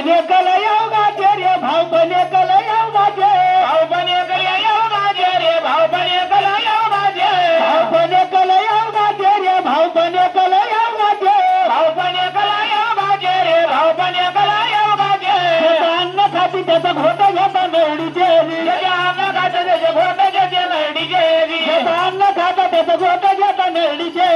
बने कलयाव गाजे रे भाव बने कलयाव गाजे भाव बने कलयाव गाजे रे भाव बने कलयाव गाजे भाव बने कलयाव गाजे रे भाव बने कलयाव गाजे भाव बने कलयाव गाजे रे भाव बने कलयाव गाजे अन्न खाती त्याचा घोट घेता नवडीचे अन्न खातं त्याचे घोट घेते नवडीचे अन्न खातं त्याचं घोट घेता नवडीचे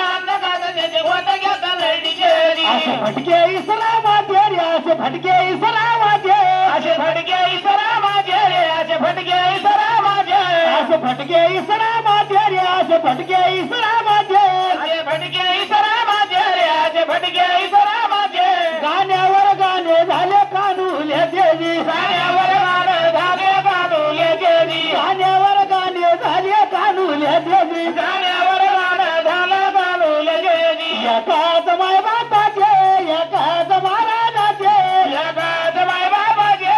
अन्न खातं त्याचे घोट घेता नवडीचे असे फटके इसरा माझे रे असे फटके इसरा माझे असे फटके इसरा माझे रे असे फटके इसरा माझे असे फटके इसरा माझे रे असे फटके इसरा माझे असे फटके इसरा माझे रे असे फटके इसरा माझे गाण्यावर गाणे झाले कानूले देवी गाण्यावर गाणे झाले कानूले देवी गाण्यावर गाणे झाले कानूले देवी गाण्यावर गाणे झाले कानूले देवी एकाच माय बापाचे एकाच महाराजाचे एकाच माय बापाचे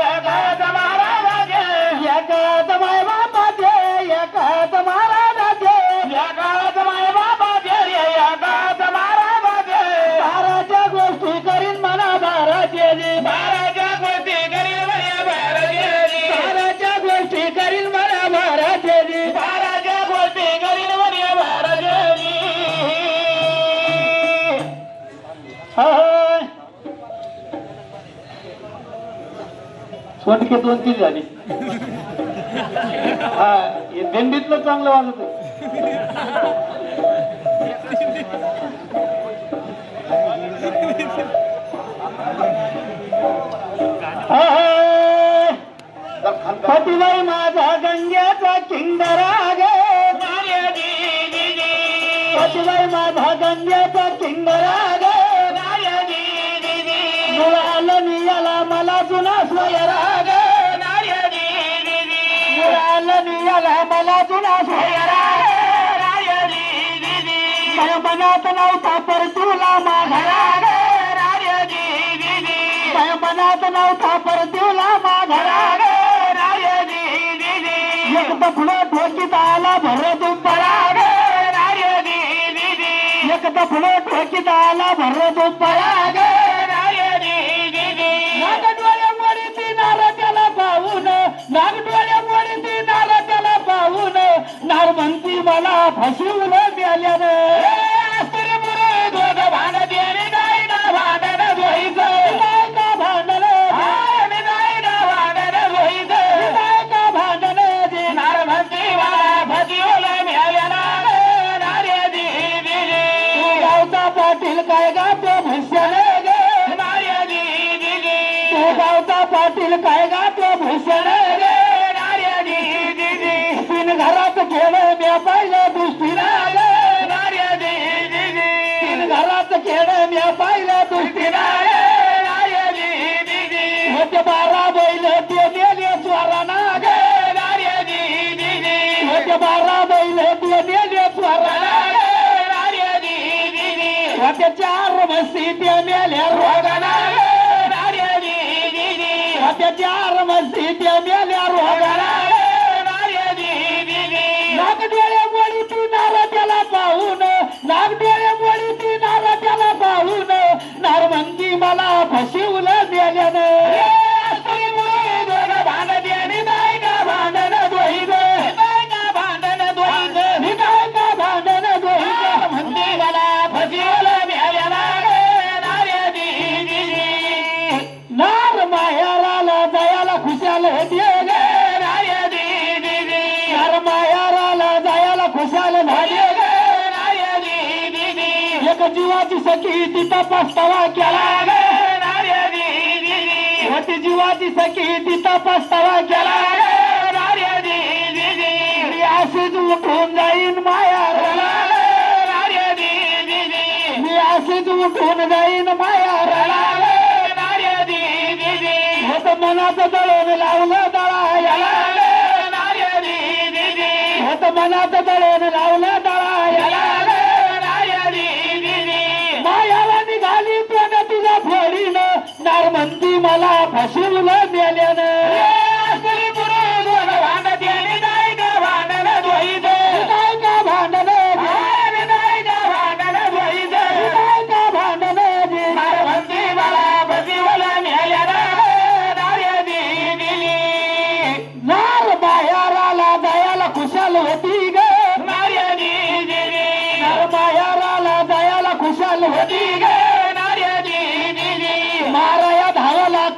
एकाच महाराजाचे एकाच माय बापाचे एकाच महाराजाचे एकाच माय बापाचे एकाच महाराजाचे बाराच्या गोष्टी करीन म्हणा बाराचे बाराच्या गोष्टी करीन म्हणा बाराचे बाराच्या गोष्टी करीन म्हणा बाराचे बाराच्या गोष्टी करीन म्हणा बाराचे सोंडके 2-3 झाली हा हे दिंडीतलं चांगलं वाजत पतिबाई माझा गंग्याचा किंगरा गे पतिबाई माझा गंग्याचा किंगरा गे मुळालं नियाला मला जुना सोयरा गे मुळालं नियाला मला जुना सोयरा माझ्या मनात नव्हता पर तुला माघारा गे माझ्या मनात नव्हता पर तुला माघारा गे एक दफडं ठोकीत आला भर दुंबरा गे एक दफडं ठोकीत आला भर दुंबरा गे नागडोळ्या मोडी ती नार त्याला पाहून नागडोळ्या मोडी ती नार त्याला पाहून नार म्हणती मला फसवलं द्याल्यानं काय गातो भूषण गे तू गावचा पाटील काय गातो भूषण गे तीन घरात खेळ म्या पाहिलं दृष्टीला गे तीन घरात खेळ म्या पाहिलं दृष्टीला होते 12 बैल ते नेले चोराना गे होते 12 बैल ते नेले चोराना होते 4 म्हशी त्या मेल्या रोगाना होते 4 म्हशी त्या मेल्या रोगाना नागडोळ्या मोडी ती नार त्याला पाहून नागडोळ्या मोडी ती नार त्याला पाहून नार म्हणती मला फसवलं द्याल्यानं जीवाची सखी तिथं पस्तावा केला होती जीवाची सखी तिथं पस्तावा केला मी अशीच उठून जाईन मायाराला मी अशीच उठून जाईन मायाराला होत मनाचं दळण लावलं दळायला होत मनाचं दळण लावलं दळायला मायाला निघाली पण तुझ्या फोडीनं नार म्हणती मला फसवलं मेल्यानं भांडण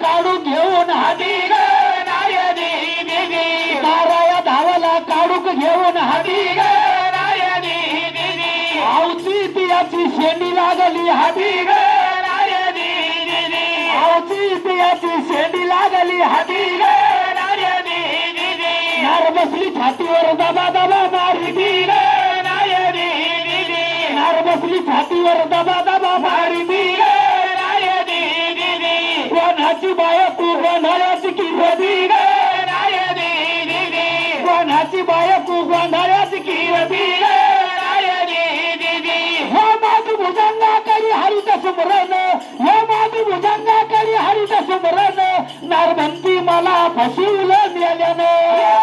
काढू घेऊन हाती ग नायदी दिदी नाराया धावाला काढूक घेऊन हाती ग नायदी दिदी आवची तियाची शेंडी लागली हाती ग नायदी दिदी आवची तियाची शेंडी लागली हाती ग नायदी दिदी नार बसली छातीवर दबा दबा मारी दी ग नायदी दिदी नार बसली छातीवर दबा दबा मारी दी ग नायदी दिदी कोणाची बायको गोंधळाची किरदी ग नायदी दिदी कोणाची बायको गोंधळाची किरदी ग नायदी दिदी हो माझी भुजंगा करी हरित सुमरण हो माझी भुजंगा करी हरित सुमरण नार म्हणती मला फसवलं मेल्यानं